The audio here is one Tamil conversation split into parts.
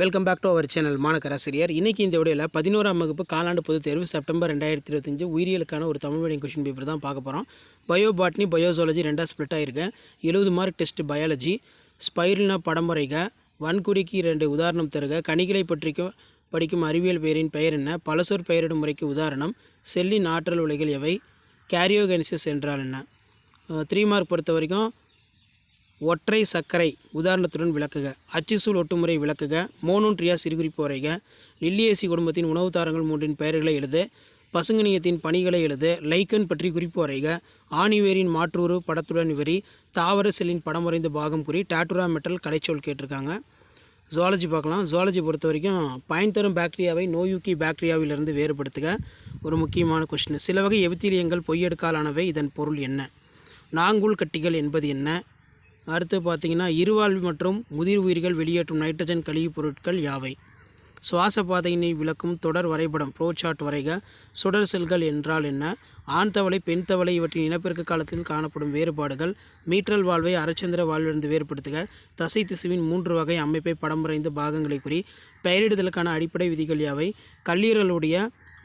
Welcome back to our channel மாணக்கராசிரியர். இன்றைக்கி இந்த வீடியோவில் 11ஆம் வகுப்பு காலாண்டு பொதுத் தேர்வு செப்டம்பர் 2025 உயிரியலுக்கான ஒரு தமிழ் மீடியம் கொஷின் பேப்பர் தான் பார்க்க போகிறோம். பயோ பாட்னி பயோசாலஜி ரெண்டாக ஸ்ப்ளிட் ஆகிருக்கு. 70 மார்க் டெஸ்ட் பயாலஜி. ஸ்பைருல்னா படம் வரைக. வன்குடிக்கு 2 உதாரணம் தருக. கனிகளை படிக்கும் அறிவியல் பெயரின் பெயர் என்ன? பலசொற் பெயரிடும் முறைக்கு உதாரணம். செல்லின் ஆற்றல் உலைகள் எவை? கேரியோகெனிசிஸ் என்றால் என்ன? 3 மார்க் பொறுத்த வரைக்கும் ஒற்றை சர்க்கரை உதாரணத்துடன் விளக்குக. அச்சுசூல் ஒட்டுமுறை விளக்குக. மோனோன்ட்ரியா சிறுகுறிப்பு வரைக. லில்லியேசி குடும்பத்தின் உணவு தாரங்கள் 3 பெயர்களை எழுது. பசுங்கனியத்தின் பணிகளை எழுது. லைக்கன் பற்றி குறிப்பு வரைக. ஆணிவேரின் மாற்றூறு படத்துடன் விவரி. தாவர செல்லின் படம் வரைந்த பாகம் குறி. டாட்டுரா மெட்டல் கலைச்சொல் கேட்டிருக்காங்க. ஜுவாலஜி பார்க்கலாம். ஜுவாலஜி பொறுத்த வரைக்கும் பயன் தரும் பாக்டீரியாவை நோயூக்கி பாக்டீரியாவிலிருந்து வேறுபடுத்துக. ஒரு முக்கியமான கொஸ்டின். சில வகை எபித்தீலியங்கள் பொய்யெடுக்காலானவை. இதன் பொருள் என்ன? நாங்கூல் கட்டிகள் என்பது என்ன? அடுத்து பார்த்திங்கன்னா இருவாழ்வி மற்றும் முதிர் உயிர்கள் வெளியேற்றும் நைட்ரஜன் கழிவுப் பொருட்கள் யாவை? சுவாச பாதையினை விளக்கும் தொடர் வரைபடம் ப்ரோசார்ட் வரைக. சுடர் செல்கள் என்றால் என்ன? ஆண் தவளை பெண் தவளை இவற்றின் இனப்பெருக்க காலத்தில் காணப்படும் வேறுபாடுகள். மீற்றல் வாழ்வை அரைச்சந்திர வாழ்விலிருந்து வேறுபடுத்துக. தசை திசுவின் 3 வகை அமைப்பை படம் வரைந்த பாகங்களை குறி. பெயரிடுதலுக்கான அடிப்படை விதிகள் யாவை? கல்லீரலுடைய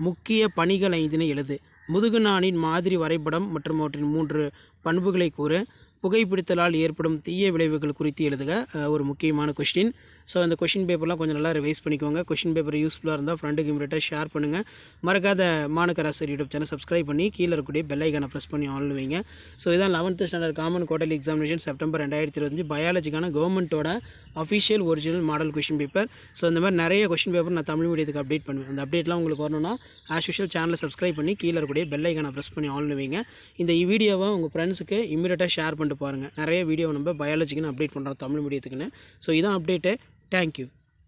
முக்கிய பணிகள் 5 எழுது. முதுகுநாணின் மாதிரி வரைபடம் மற்றும் அவற்றின் 3 பண்புகளை கூறு. புகைப்பிடித்தலால் ஏற்படும் தீய விளைவுகள் குறித்து எழுதுக. ஒரு முக்கியமான கொஸ்டின். ஸோ அந்த கொஷின் பேப்பர்லாம் கொஞ்சம் நல்லா ரிவைஸ் பண்ணிக்கோங்க. கொஷின் பேப்பர் யூஸ்ஃபுல்லாக இருந்தால் ஃப்ரெண்டுக்கு இமீடியட்டாக ஷேர் பண்ணுங்கள். மறக்காத மாணக்கராசிரியர் யூடியூப் சேனல் சப்ஸ்கிரைப் பண்ணி கீழே இருக்கக்கூடிய பெல் ஐக்கானை ப்ரெஸ் பண்ணி ஆன் வைங்க. ஸோ இதான் 11th standard common quarterly examination September 2025 பயாலஜிக்கான கவர்மெண்ட்டோட official original model question paper. So இந்த மாதிரி நிறைய கொஷின் பேப்பர் நான் தமிழ் மீடியத்துக்கு அப்டேட் பண்ணுவேன். அந்த அப்டேட்லாம் உங்களுக்கு வரணும்னா ஆஸ் யூஷுவல் சேனலை சப்ஸ்கிரைப் பண்ணி கீழே இருக்கக்கூடிய பெல் ஐக்கானை ப்ரெஸ் பண்ணி ஆன் வைங்க. இந்த வீடியோவை உங்கள் ஃப்ரெண்ட்ஸுக்கு இமீடியட்டாக ஷேர் பண்ணிட்டு பாருங்கள். நிறைய வீடியோ நம்ம பயாலஜிக்குன்னு அப்டேட் பண்ணுறோம் தமிழ் மீடியத்துக்குன்னு. ஸோ இதான் அப்டேட்டு. தேங்க்யூ.